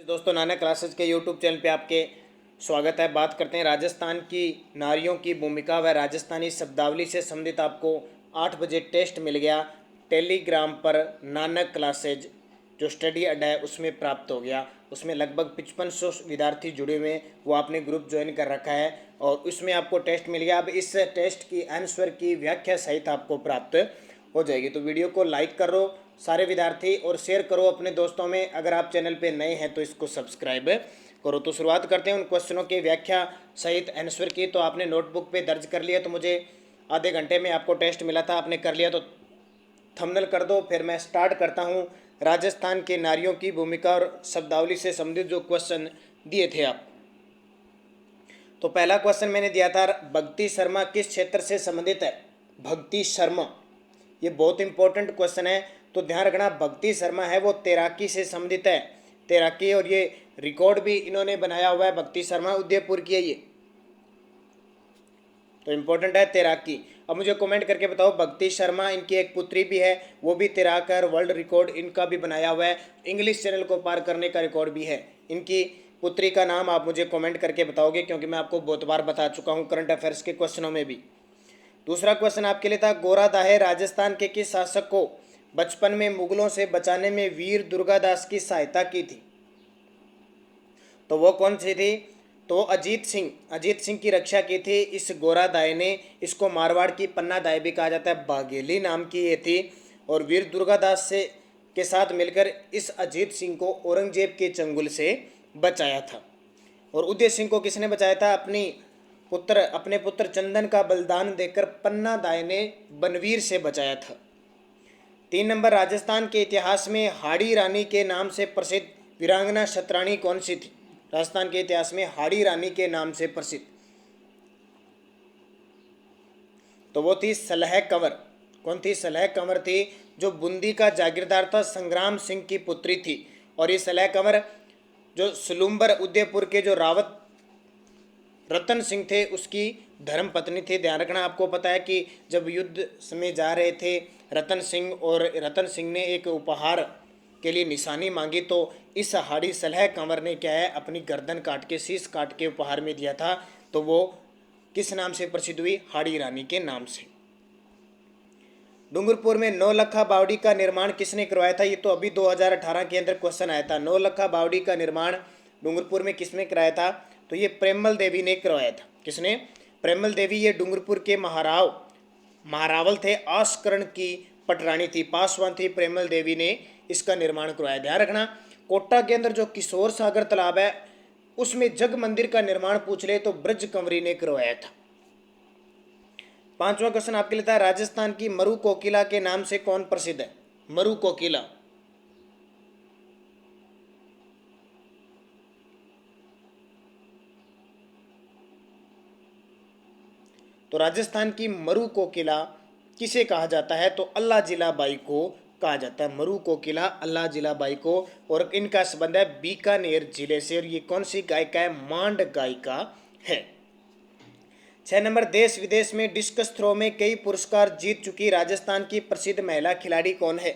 दोस्तों, नानक क्लासेज के YouTube channel पे आपके स्वागत है। बात करते हैं राजस्थान की नारियों की भूमिका व राजस्थानी शब्दावली से संबंधित। आपको 8 बजे टेस्ट मिल गया टेलीग्राम पर। नानक क्लासेज जो स्टडी अड्डा है उसमें प्राप्त हो गया। उसमें लगभग 5500 विद्यार्थी जुड़े हुए हैं, वो आपने ग्रुप ज्वाइन कर रखा है और उसमें आपको टेस्ट मिल गया। अब इस टेस्ट की आंसर की व्याख्या सहित आपको प्राप्त हो जाएगी। तो वीडियो को लाइक करो सारे विद्यार्थी और शेयर करो अपने दोस्तों में। अगर आप चैनल पे नए हैं तो इसको सब्सक्राइब करो। तो शुरुआत करते हैं उन क्वेश्चनों की व्याख्या सहित आंसर की। तो आपने नोटबुक पे दर्ज कर लिया, तो मुझे आधे घंटे में आपको टेस्ट मिला था, आपने कर लिया तो थंबनेल कर दो। फिर मैं स्टार्ट करता हूँ। राजस्थान के नारियों की भूमिका और शब्दावली से संबंधित जो क्वेश्चन दिए थे आप, तो पहला क्वेश्चन मैंने दिया था, भक्ति शर्मा किस क्षेत्र से संबंधित है? भक्ति शर्मा, ये बहुत इंपॉर्टेंट क्वेश्चन है, तो ध्यान रखना। भक्ति शर्मा है वो तैराकी से संबंधित है, तैराकी। और ये रिकॉर्ड भी इन्होंने बनाया हुआ है। भक्ति शर्मा उदयपुर की है ये, तो इंपॉर्टेंट है तैराकी। अब मुझे कमेंट करके बताओ, भक्ति शर्मा इनकी एक पुत्री भी है, वो भी तैराकर, वर्ल्ड रिकॉर्ड इनका भी बनाया हुआ है। इंग्लिश चैनल को पार करने का रिकॉर्ड भी है। इनकी पुत्री का नाम आप मुझे कमेंट करके बताओगे, क्योंकि मैं आपको बहुत बार बता चुका हूँ करंट अफेयर्स के क्वेश्चनों में भी। दूसरा क्वेश्चन आपके लिए था, गोरा दाहे राजस्थान के किस शासक को बचपन में मुगलों से बचाने में वीर दुर्गादास की सहायता की थी? तो वो कौन सी थी? तो अजीत सिंह की रक्षा की थी इस गोरा दाए ने। इसको मारवाड़ की पन्ना दाए भी कहा जाता है। बाघेली नाम की ये थी और वीर दुर्गादास से के साथ मिलकर इस अजीत सिंह को औरंगजेब के चंगुल से बचाया था। और उदय सिंह को किसने बचाया था? अपने पुत्र चंदन का बलिदान देकर पन्ना दाए ने बनवीर से बचाया था। 3 नंबर, राजस्थान के इतिहास में हाड़ी रानी के नाम से प्रसिद्ध वीरांगना क्षत्राणी कौन सी थी? राजस्थान के इतिहास में हाड़ी रानी के नाम से प्रसिद्ध, तो वो थी सलह कंवर। कौन थी? सलह कंवर थी, जो बूंदी का जागीरदार था, संग्राम सिंह की पुत्री थी। और ये सलह कंवर जो सुलुम्बर उदयपुर के जो रावत रतन सिंह थे उसकी धर्म पत्नी थी। ध्यान रखना, आपको पता है कि जब युद्ध में जा रहे थे रतन सिंह, और रतन सिंह ने एक उपहार के लिए निशानी मांगी, तो इस हाड़ी सलह कंवर ने क्या है, अपनी गर्दन काट के, शीश काट के उपहार में दिया था। तो वो किस नाम से प्रसिद्ध हुई? हाड़ी रानी के नाम से। डूंगरपुर में नौलखा बावड़ी का निर्माण किसने करवाया था? ये तो अभी 2018 के अंदर क्वेश्चन आया था। नौलखा बावड़ी का निर्माण डूंगरपुर में किसने कराया था? तो ये प्रेमल देवी ने करवाया था। किसने? प्रेमल देवी। ये डूंगरपुर के महारावल थे, आस्करण की पटरानी थी, पासवान थी। प्रेमल देवी ने इसका निर्माण करवाया। ध्यान रखना, कोटा के अंदर जो किशोर सागर तालाब है उसमें जग मंदिर का निर्माण पूछ ले तो ब्रज कंवरी ने करवाया था। 5वां क्वेश्चन आपके लिए था, राजस्थान की मरु कोकिला के नाम से कौन प्रसिद्ध है? मरु कोकिला, तो राजस्थान की मरु कोकिला किसे कहा जाता है? तो अल्लाह जिला बाई को कहा जाता है। मरु कोकिला अल्लाह जिला बाई को। और इनका संबंध है बीकानेर जिले से। और ये कौन सी गायिका है? मांड गायिका है। 6 नंबर, देश विदेश में डिस्कस थ्रो में कई पुरस्कार जीत चुकी राजस्थान की प्रसिद्ध महिला खिलाड़ी कौन है?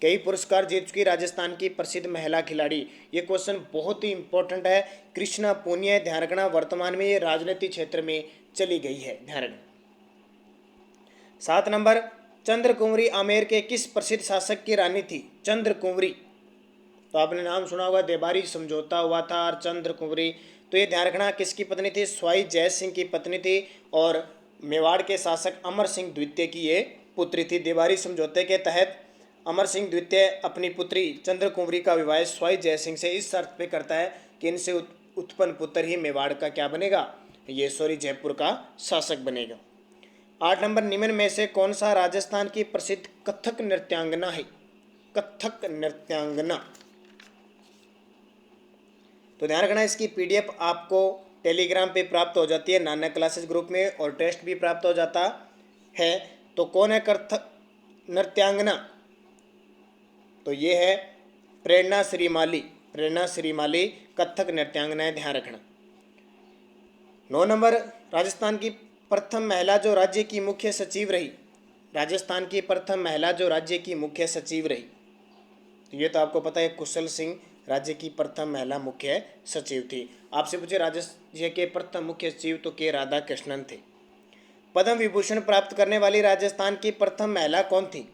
कई पुरस्कार जीत चुकी राजस्थान की प्रसिद्ध महिला खिलाड़ी। ये क्वेश्चन बहुत ही इंपॉर्टेंट है। कृष्णा पूनिया, ध्यान रखना, वर्तमान में ये राजनीति क्षेत्र में चली गई है। ध्यान रखना। 7 नंबर, चंद्र कुंवरी आमेर के किस प्रसिद्ध शासक की रानी थी? चंद्र कुंवरी, तो आपने नाम सुना होगा, देबारी समझौता हुआ था। और चंद्र कुंवरी, तो ये ध्यान रखना किसकी पत्नी थी? स्वाई जय सिंह की पत्नी थी। और मेवाड़ के शासक अमर सिंह द्वितीय की ये पुत्री थी। देबारी समझौते के तहत अमर सिंह द्वितीय अपनी पुत्री चंद्र कुंवरी का विवाह स्वाई जय सिंह से इस शर्त पे करता है कि इनसे उत्पन्न पुत्र ही मेवाड़ का क्या बनेगा? ये जयपुर का शासक बनेगा। 8 नंबर, निम्न में से कौन सा राजस्थान की प्रसिद्ध कथक नृत्यांगना है? कथक नृत्यांगना, तो ध्यान रखना, इसकी पीडीएफ आपको टेलीग्राम पे प्राप्त हो जाती है, नानक क्लासेस ग्रुप में, और टेस्ट भी प्राप्त हो जाता है। तो कौन है कथक नृत्यांगना? तो ये है प्रेरणा श्रीमाली। प्रेरणा श्रीमाली कथक नृत्यांगना है, ध्यान रखना। 9 नंबर, राजस्थान की प्रथम महिला जो राज्य की मुख्य सचिव रही। राजस्थान की प्रथम महिला जो राज्य की मुख्य सचिव रही, तो ये तो आपको पता है कुशल सिंह राज्य की प्रथम महिला मुख्य सचिव थी। आपसे पूछे राज्य के प्रथम मुख्य सचिव तो के राधाकृष्णन थे। पद्म विभूषण प्राप्त करने वाली राजस्थान की प्रथम महिला कौन थी?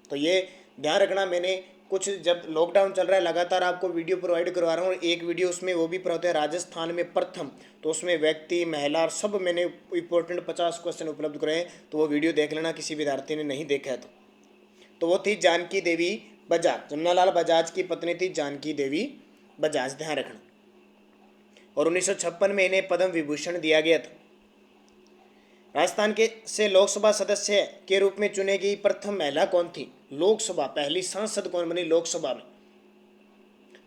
तो ये ध्यान रखना, मैंने कुछ जब लॉकडाउन चल रहा है लगातार आपको वीडियो प्रोवाइड करवा रहा हूँ, और एक वीडियो उसमें वो भी होता है राजस्थान में प्रथम, तो उसमें व्यक्ति महिला सब मैंने इंपॉर्टेंट 50 क्वेश्चन उपलब्ध कराए हैं, तो वो वीडियो देख लेना किसी विद्यार्थी ने नहीं देखा है तो वो थी जानकी देवी बजाज। जमुनालाल बजाज की पत्नी थी जानकी देवी बजाज, ध्यान रखना। और 1956 में इन्हें पद्म विभूषण दिया गया था। राजस्थान के से लोकसभा सदस्य के रूप में चुने गई प्रथम महिला कौन थी? लोकसभा पहली सांसद कौन बनी लोकसभा में?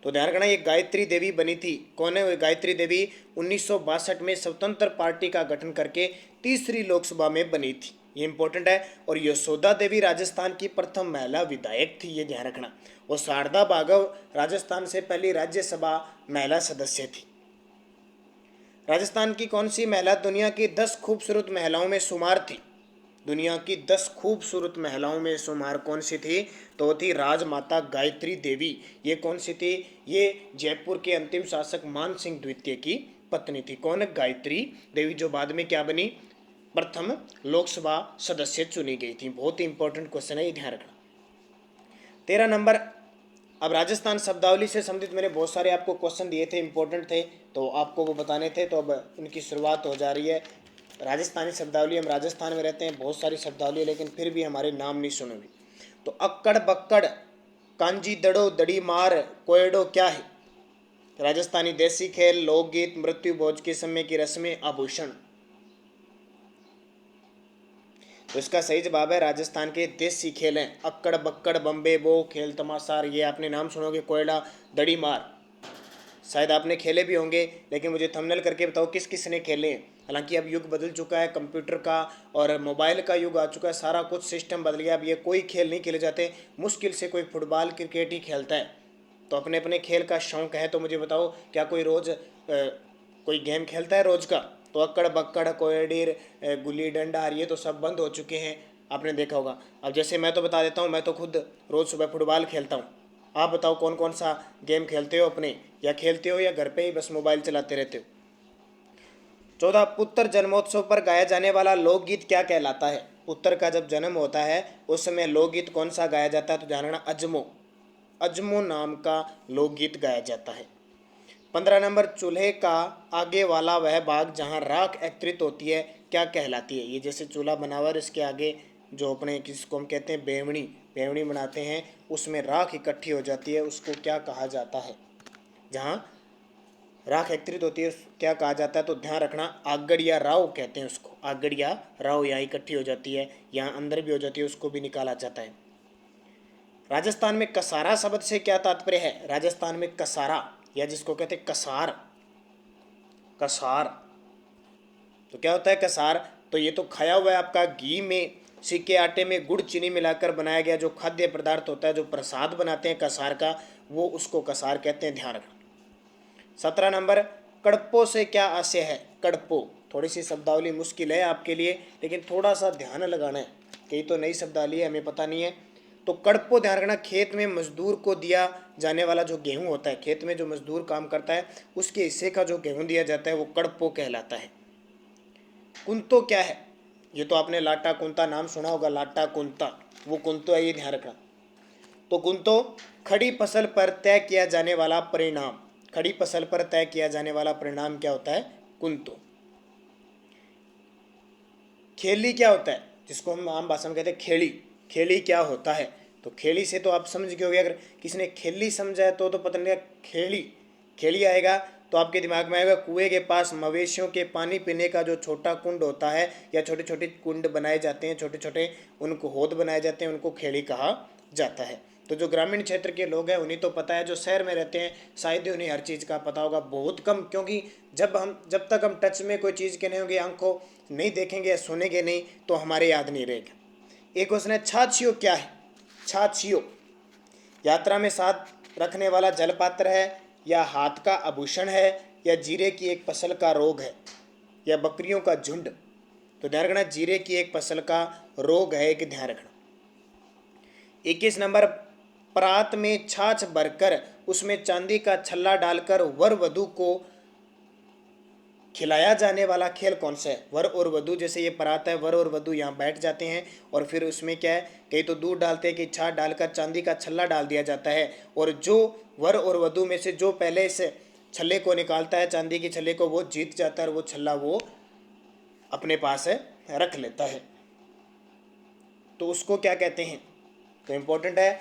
तो ध्यान रखना ये गायत्री देवी बनी थी। कौन है वो गायत्री देवी? 1962 में स्वतंत्र पार्टी का गठन करके तीसरी लोकसभा में बनी थी, ये इंपॉर्टेंट है। और यशोदा देवी राजस्थान की प्रथम महिला विधायक थी, ये ध्यान रखना। और शारदा भागव राजस्थान से पहली राज्यसभा महिला सदस्य थी। राजस्थान की कौन सी महिला दुनिया की 10 खूबसूरत महिलाओं में शुमार थी? दुनिया की 10 खूबसूरत महिलाओं में शुमार कौन सी थी? तो वो थी राजमाता गायत्री देवी। ये कौन सी थी? ये जयपुर के अंतिम शासक मान सिंह द्वितीय की पत्नी थी। कौन? गायत्री देवी, जो बाद में क्या बनी? प्रथम लोकसभा सदस्य चुनी गई थी। बहुत ही इंपॉर्टेंट क्वेश्चन है, ये ध्यान रखना। 13 नंबर। अब राजस्थान शब्दावली से संबंधित मैंने बहुत सारे आपको क्वेश्चन दिए थे, इंपॉर्टेंट थे, तो आपको वो बताने थे, तो अब उनकी शुरुआत हो जा रही है। राजस्थानी शब्दावली, हम राजस्थान में रहते हैं, बहुत सारी शब्दावली है, लेकिन फिर भी हमारे नाम नहीं सुने हुए। तो अक्कड़ बक्कड़, कांजी दड़ो, दड़ी मार, कोयडो क्या है? राजस्थानी देसी खेल, लोकगीत, मृत्यु भोज के समय की रस्में, आभूषण। तो इसका सही जवाब है राजस्थान के देसी खेल हैं अक्कड़ बक्कड़, बम्बे बो, खेल तमाशार, ये आपने नाम सुनोगे, कोयडा, दड़ी मार, शायद आपने खेले भी होंगे, लेकिन मुझे थंबनेल करके बताओ किस किस ने खेले हैं। हालांकि अब युग बदल चुका है, कंप्यूटर का और मोबाइल का युग आ चुका है, सारा कुछ सिस्टम बदल गया। अब ये कोई खेल नहीं खेले जाते, मुश्किल से कोई फुटबॉल क्रिकेट ही खेलता है। तो अपने अपने खेल का शौक है, तो मुझे बताओ क्या कोई रोज़ कोई गेम खेलता है रोज़ का? तो अक्कड़ बक्कड़, कोयडीर, गुल्ली डंडा, ये तो सब बंद हो चुके हैं, आपने देखा होगा। अब जैसे मैं तो बता देता हूँ, मैं तो खुद रोज़ सुबह फुटबॉल खेलता हूँ। आप बताओ कौन कौन सा गेम खेलते हो अपने, या खेलते हो या घर पे ही बस मोबाइल चलाते रहते हो? 14 पुत्र जन्मोत्सव पर गाया जाने वाला लोकगीत क्या कहलाता है? पुत्र का जब जन्म होता है उस समय लोकगीत कौन सा गाया जाता है? तो ध्यान रखना, अजमो, अजमो नाम का लोकगीत गाया जाता है। 15 नंबर, चूल्हे का आगे वाला वह भाग जहाँ राख एकत्रित होती है क्या कहलाती है? ये जैसे चूल्हा बना हुआ है, इसके आगे जो अपने किसको हम कहते हैं बेवड़ी, बेवड़ी बनाते हैं, उसमें राख इकट्ठी हो जाती है, उसको क्या कहा जाता है? जहाँ राख एकत्रित होती है क्या कहा जाता है? तो ध्यान रखना, आगड़ या राव कहते हैं उसको, आगड़ या राव। यहाँ इकट्ठी हो जाती है, यहाँ अंदर भी हो जाती है, उसको भी निकाला जाता है। राजस्थान में कसारा शब्द से क्या तात्पर्य है? राजस्थान में कसारा, या जिसको कहते हैं कसार, कसार, तो क्या होता है कसार? तो ये तो खाया हुआ है आपका घी में, सिक्के आटे में गुड़ चीनी मिलाकर बनाया गया जो खाद्य पदार्थ होता है, जो प्रसाद बनाते हैं कसार का, वो उसको कसार कहते हैं, ध्यान रखना। 17 नंबर, कड़पो से क्या आशय है? कड़पो, थोड़ी सी शब्दावली मुश्किल है आपके लिए, लेकिन थोड़ा सा ध्यान लगाना है, कई तो नई शब्दावली है, हमें पता नहीं है। तो कड़पो ध्यान रखना, खेत में मजदूर को दिया जाने वाला जो गेहूं होता है, खेत में जो मजदूर काम करता है उसके हिस्से का जो गेहूं दिया जाता है वो कड़पो कहलाता है। कुंतो क्या है? ये तो आपने लाटा कुंता नाम सुना होगा, लाटा कुंता, वो कुंतो है, ये ध्यान रखना। तो कुंतो खड़ी फसल पर तय किया जाने वाला परिणाम, खड़ी फसल पर तय किया जाने वाला परिणाम क्या होता है? कुंतो। खेली क्या होता है? जिसको हम आम भाषा में कहते हैं खेली, खेली क्या होता है? तो खेली से तो आप समझ गए होगे, अगर किसी ने खेली समझा है तो पता नहीं खेली, खेली आएगा तो आपके दिमाग में आएगा कुएं के पास मवेशियों के पानी पीने का जो छोटा कुंड होता है, या छोटे छोटे कुंड बनाए जाते हैं, छोटे छोटे उनको हौद बनाए जाते हैं, उनको खेली कहा जाता है। तो जो ग्रामीण क्षेत्र के लोग हैं उन्हें तो पता है, जो शहर में रहते हैं शायद ही उन्हें हर चीज़ का पता होगा, बहुत कम, क्योंकि जब तक हम टच में कोई चीज़ के नहीं होंगे, आंखों नहीं देखेंगे या सुनेंगे नहीं, तो हमारे याद नहीं रहेगा। एक क्वेश्चन है, छाछियो क्या है? छाछियो यात्रा में साथ रखने वाला जलपात्र है, या हाथ का आभूषण है, या जीरे की एक फसल का रोग है, या बकरियों का झुंड? तो ध्यान रखना, जीरे की एक फसल का रोग है, एक ध्यान रखना। 21 नंबर, परात में छाछ भरकर उसमें चांदी का छल्ला डालकर वर वधू को खिलाया जाने वाला खेल कौन सा है? वर और वधू, जैसे ये परात है, वर और वधू यहाँ बैठ जाते हैं और फिर उसमें क्या है, कहीं तो दूध डालते हैं कि छाछ डालकर चांदी का छल्ला डाल दिया जाता है, और जो वर और वधू में से जो पहले इस छल्ले को निकालता है, चांदी के छल्ले को, वो जीत जाता है और वो छल्ला वो अपने पास रख लेता है। तो उसको क्या कहते हैं? तो इम्पोर्टेंट है।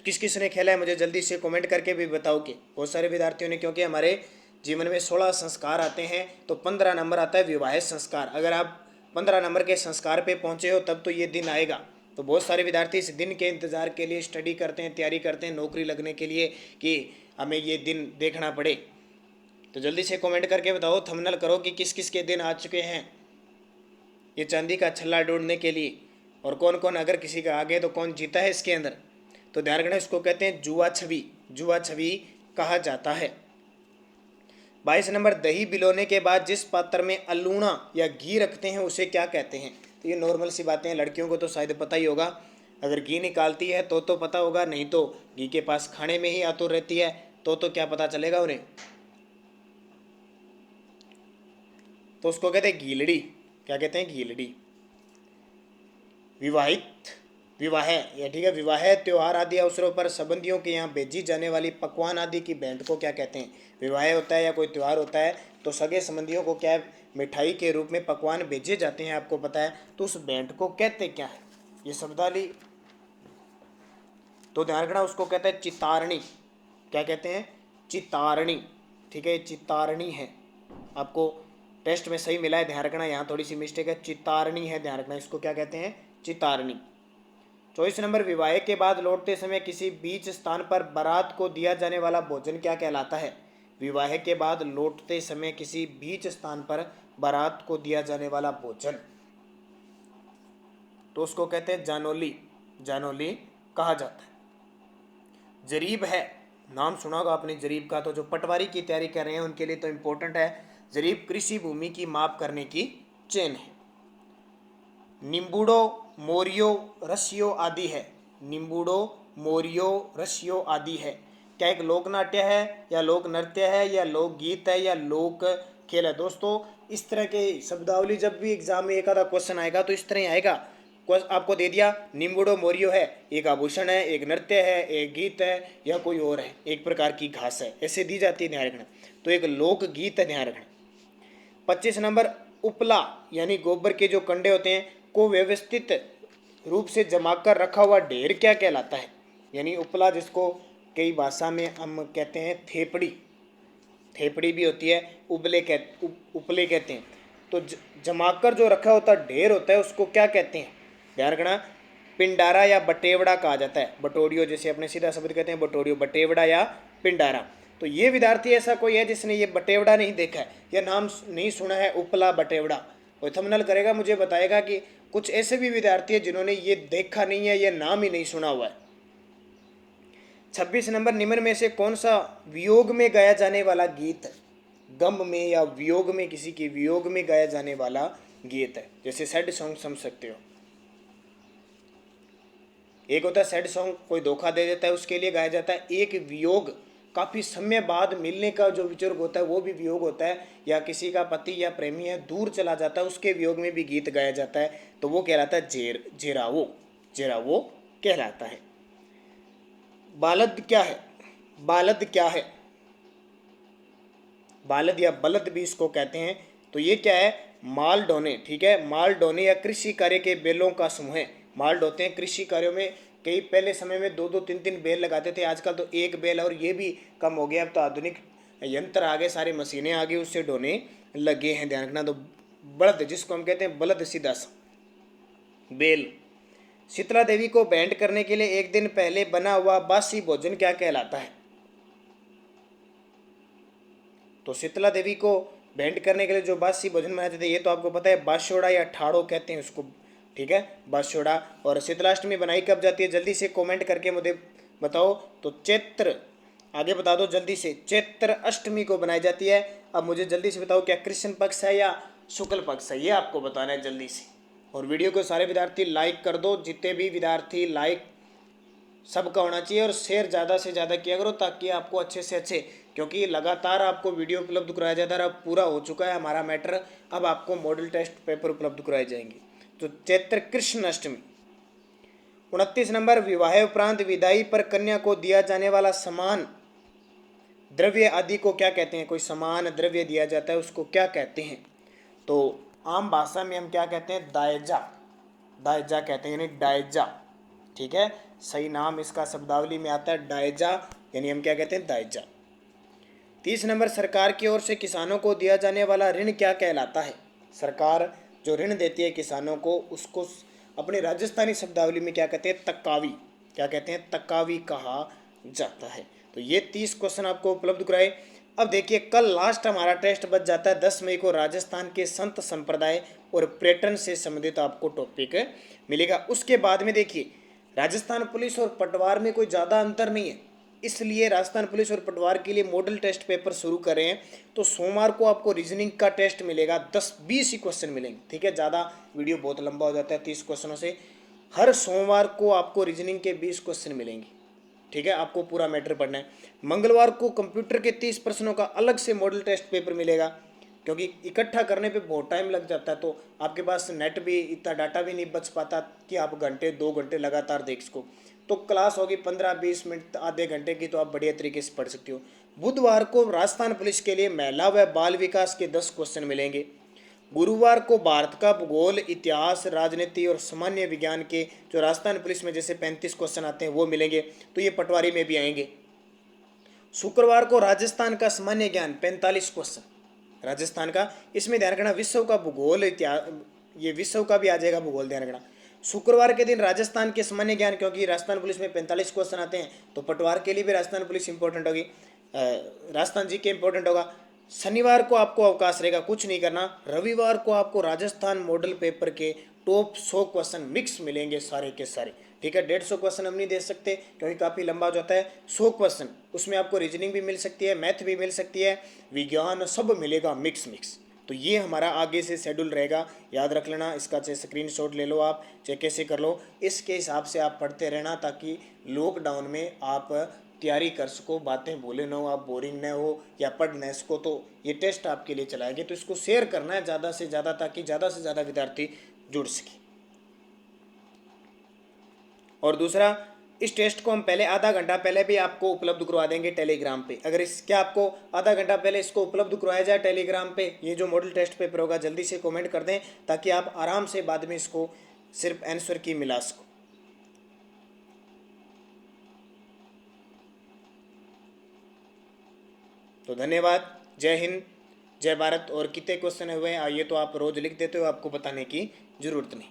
किस किस ने खेला है मुझे जल्दी से कमेंट करके भी बताओ कि बहुत सारे विद्यार्थियों ने, क्योंकि हमारे जीवन में 16 संस्कार आते हैं तो 15 नंबर आता है विवाह संस्कार। अगर आप 15 नंबर के संस्कार पे पहुंचे हो तब तो ये दिन आएगा। तो बहुत सारे विद्यार्थी इस दिन के इंतज़ार के लिए स्टडी करते हैं, तैयारी करते हैं नौकरी लगने के लिए कि हमें ये दिन देखना पड़े। तो जल्दी से कमेंट करके बताओ, थंबनेल करो कि किस किस के दिन आ चुके हैं ये चांदी का छल्ला ढूंढने के लिए, और कौन कौन, अगर किसी का आगे तो कौन जीता है इसके अंदर। तो ध्यान रखना, इसको कहते हैं जुआ छवि, जुआ छवि कहा जाता है। 22 नंबर, दही बिलोने के बाद जिस पात्र में अलूणा या घी रखते हैं उसे क्या कहते हैं? तो ये नॉर्मल सी बातें हैं, लड़कियों को तो शायद पता ही होगा। अगर घी निकालती है तो पता होगा, नहीं तो घी के पास खाने में ही आतुर रहती है तो क्या पता चलेगा उन्हें। तो उसको कहते हैं घीलड़ी। क्या कहते हैं? घीलड़ी। विवाहित, विवाह या ठीक है, विवाह, त्योहार आदि अवसरों पर संबंधियों के यहाँ भेजी जाने वाली पकवान आदि की भेंट को क्या कहते हैं? विवाह होता है या कोई त्यौहार होता है तो सगे संबंधियों को क्या मिठाई के रूप में पकवान भेजे जाते हैं, आपको पता है, तो उस भेंट को कहते क्या है? ये शब्दावली तो ध्यान रखना, उसको कहते हैं चितारणी। क्या कहते हैं? चितारणी। ठीक है, चितारणी है, आपको टेस्ट में सही मिला है, ध्यान रखना, यहाँ थोड़ी सी मिस्टेक है, चितारणी है, ध्यान रखना, इसको क्या कहते हैं? चितारणी। 24 नंबर, विवाह के बाद लौटते समय किसी बीच स्थान पर बारात को दिया जाने वाला भोजन क्या कहलाता है? विवाह के बाद लौटते समय किसी बीच स्थान पर बारात को दिया जाने वाला भोजन, तो उसको कहते हैं जानोली, जानोली कहा जाता है। जरीब है, नाम सुना होगा आपने जरीब का, तो जो पटवारी की तैयारी कर रहे हैं उनके लिए तो इम्पोर्टेंट है। जरीब कृषि भूमि की माप करने की चेन है। निम्बूडो, मोरियो, रसियो आदि है। निम्बूडो, मोरियो, रसियो आदि है। क्या एक लोक नाट्य है या लोक नृत्य है या लोक गीत है या लोक खेल है? दोस्तों, इस तरह के शब्दावली जब भी एग्जाम में एक आधा क्वेश्चन आएगा तो इस तरह ही आएगा। आपको दे दिया निम्बूडो मोरियो है, एक आभूषण है, एक नृत्य है, एक गीत है, या कोई और है, एक प्रकार की घास है, ऐसे दी जाती है, ध्यान रखना। तो एक लोक गीत है, ध्यान रखना। 25 नंबर, उपला यानी गोबर के जो कंडे होते हैं को व्यवस्थित रूप से जमा कर रखा हुआ ढेर क्या कहलाता है? यानी उपला, जिसको कई भाषा में हम कहते हैं थेपड़ी, थेपड़ी भी होती है, उपले कहते हैं। तो जमाकर जो रखा होता ढेर होता है उसको क्या कहते हैं? ध्यान रखना, पिंडारा या बटेवड़ा कहा जाता है। बटोरियो, जैसे अपने सीधा शब्द कहते हैं बटोरियो, बटेवड़ा या पिंडारा। तो ये विद्यार्थी ऐसा कोई है जिसने ये बटेवड़ा नहीं देखा है या नाम नहीं सुना है, उपला बटेवड़ा, वो थंबनेल करेगा, मुझे बताएगा कि कुछ ऐसे भी विद्यार्थी है जिन्होंने ये देखा नहीं है, ये नाम ही नहीं सुना हुआ है। 26 नंबर, निम्न में से कौन सा वियोग में गाया जाने वाला गीत है? गम में या वियोग में, किसी के वियोग में गाया जाने वाला गीत है। जैसे सैड सॉन्ग समझ सकते हो, एक होता है सैड सॉन्ग, कोई धोखा दे देता है उसके लिए गाया जाता है। एक वियोग, काफ़ी समय बाद मिलने का जो वियोग होता है वो भी वियोग होता है, या किसी का पति या प्रेमी है दूर चला जाता है उसके वियोग में भी गीत गाया जाता है, तो वो कहलाता है जेरावो, जेरावो कहलाता है। बालद क्या है? बालद क्या है? बालद या बलद भी इसको कहते हैं। तो ये क्या है? माल ढोने, ठीक है, माल ढोने या कृषि कार्य के बैलों का समूह है। माल ढोते हैं कृषि कार्यों में, कई पहले समय में 2-2, 3-3 बैल लगाते थे, आजकल तो एक बैल, और ये भी कम हो गया, अब तो आधुनिक यंत्र आ गए, सारी मशीनें आ गई, उससे ढोने लगे हैं, ध्यान रखना। तो बलद, जिसको हम कहते हैं बलद, सीधा सा बैल। शीतला देवी को भेंट करने के लिए एक दिन पहले बना हुआ बासी भोजन क्या कहलाता है? तो शीतला देवी को भेंट करने के लिए जो बासी भोजन बनाते थे ये तो आपको पता है, बासोड़ा या ठाड़ो कहते हैं उसको, ठीक है, बासोड़ा। और शीतलाष्टमी बनाई कब जाती है? जल्दी से कमेंट करके मुझे बताओ। तो चैत्र, आगे बता दो जल्दी से, चैत्र अष्टमी को बनाई जाती है। अब मुझे जल्दी से बताओ क्या कृष्ण पक्ष है या शुक्ल पक्ष है, ये आपको बताना है जल्दी से। और वीडियो को सारे विद्यार्थी लाइक कर दो, जितने भी विद्यार्थी लाइक सबका होना चाहिए और शेयर ज़्यादा से ज़्यादा किया करो ताकि आपको अच्छे से अच्छे, क्योंकि लगातार आपको वीडियो उपलब्ध कराया जाता है। अब पूरा हो चुका है हमारा मैटर, अब आपको मॉडल टेस्ट पेपर उपलब्ध कराए जाएंगे। तो चैत्र कृष्ण अष्टमी। 29 नंबर, विवाह उपरांत विदाई पर कन्या को दिया जाने वाला समान द्रव्य आदि को क्या कहते हैं? कोई समान द्रव्य दिया जाता है उसको क्या कहते हैं? तो आम भाषा में हम क्या कहते हैं? दायजा, दायजा कहते हैं, यानी दायजा। ठीक है, सही नाम इसका शब्दावली में आता है दायजा, यानी हम क्या कहते हैं? दायजा। 30 नंबर, सरकार की ओर से किसानों को दिया जाने वाला ऋण क्या कहलाता है? सरकार जो ऋण देती है किसानों को उसको अपने राजस्थानी शब्दावली में क्या कहते हैं? तकावी। क्या कहते हैं? तकावी कहा जाता है। तो ये 30 क्वेश्चन आपको उपलब्ध कराए। अब देखिए, कल लास्ट हमारा टेस्ट बच जाता है 10 मई को। राजस्थान के संत संप्रदाय और पर्यटन से संबंधित आपको टॉपिक मिलेगा। उसके बाद में देखिए, राजस्थान पुलिस और पटवार में कोई ज़्यादा अंतर नहीं है, इसलिए राजस्थान पुलिस और पटवार के लिए मॉडल टेस्ट पेपर शुरू कर रहे हैं। तो सोमवार को आपको रीजनिंग का टेस्ट मिलेगा, 10-20 ही क्वेश्चन मिलेंगे। ठीक है, ज़्यादा वीडियो बहुत लंबा हो जाता है 30 क्वेश्चनों से। हर सोमवार को आपको रीजनिंग के 20 क्वेश्चन मिलेंगे। ठीक है, आपको पूरा मैटर पढ़ना है। मंगलवार को कंप्यूटर के 30 प्रश्नों का अलग से मॉडल टेस्ट पेपर मिलेगा, क्योंकि इकट्ठा करने पे बहुत टाइम लग जाता है, तो आपके पास नेट भी, इतना डाटा भी नहीं बच पाता कि आप घंटे 2 घंटे लगातार देख सको। तो क्लास होगी 15-20 मिनट आधे घंटे की, तो आप बढ़िया तरीके से पढ़ सकते हो। बुधवार को राजस्थान पुलिस के लिए महिला व बाल विकास के 10 क्वेश्चन मिलेंगे। गुरुवार को भारत का भूगोल, इतिहास, राजनीति और सामान्य विज्ञान के जो राजस्थान पुलिस में जैसे 35 क्वेश्चन आते हैं वो मिलेंगे, तो ये पटवारी में भी आएंगे। शुक्रवार को राजस्थान का सामान्य ज्ञान 45 क्वेश्चन राजस्थान का, इसमें ध्यान रखना विश्व का भूगोल, इतिहास, ये विश्व का भी आ जाएगा भूगोल, ध्यान रखना। शुक्रवार के दिन राजस्थान के सामान्य ज्ञान, क्योंकि राजस्थान पुलिस में 45 क्वेश्चन आते हैं, तो पटवार के लिए भी राजस्थान पुलिस इंपॉर्टेंट होगी, राजस्थान जी के इंपॉर्टेंट होगा। शनिवार को आपको अवकाश रहेगा, कुछ नहीं करना। रविवार को आपको राजस्थान मॉडल पेपर के टॉप 100 क्वेश्चन मिक्स मिलेंगे सारे के सारे। ठीक है, 150 क्वेश्चन हम नहीं दे सकते क्योंकि काफ़ी लंबा हो जाता है। 100 क्वेश्चन, उसमें आपको रीजनिंग भी मिल सकती है, मैथ भी मिल सकती है, विज्ञान, सब मिलेगा मिक्स मिक्स। तो ये हमारा आगे से शेड्यूल रहेगा, याद रख लेना। इसका चाहे स्क्रीनशॉट ले लो आप, चाहे कैसे कर लो, इसके हिसाब से आप पढ़ते रहना ताकि लॉकडाउन में आप तैयारी कर सको, बातें भूले ना हो, आप बोरिंग ना हो या पढ़ न सको। तो ये टेस्ट आपके लिए चलाया गया, तो इसको शेयर करना है ज़्यादा से ज़्यादा ताकि ज़्यादा से ज़्यादा विद्यार्थी जुड़ सके। और दूसरा, इस टेस्ट को हम पहले आधा घंटा पहले भी आपको उपलब्ध करवा देंगे टेलीग्राम पे। अगर इस क्या आपको आधा घंटा पहले इसको उपलब्ध करवाया जाए टेलीग्राम पे, ये जो मॉडल टेस्ट पेपर होगा, जल्दी से कमेंट कर दें ताकि आप आराम से बाद में इसको सिर्फ आंसर की मिला सको। तो धन्यवाद, जय हिंद, जय भारत। और कितने क्वेश्चन हुए हैं ये तो आप रोज लिख देते हो, आपको बताने की जरूरत नहीं।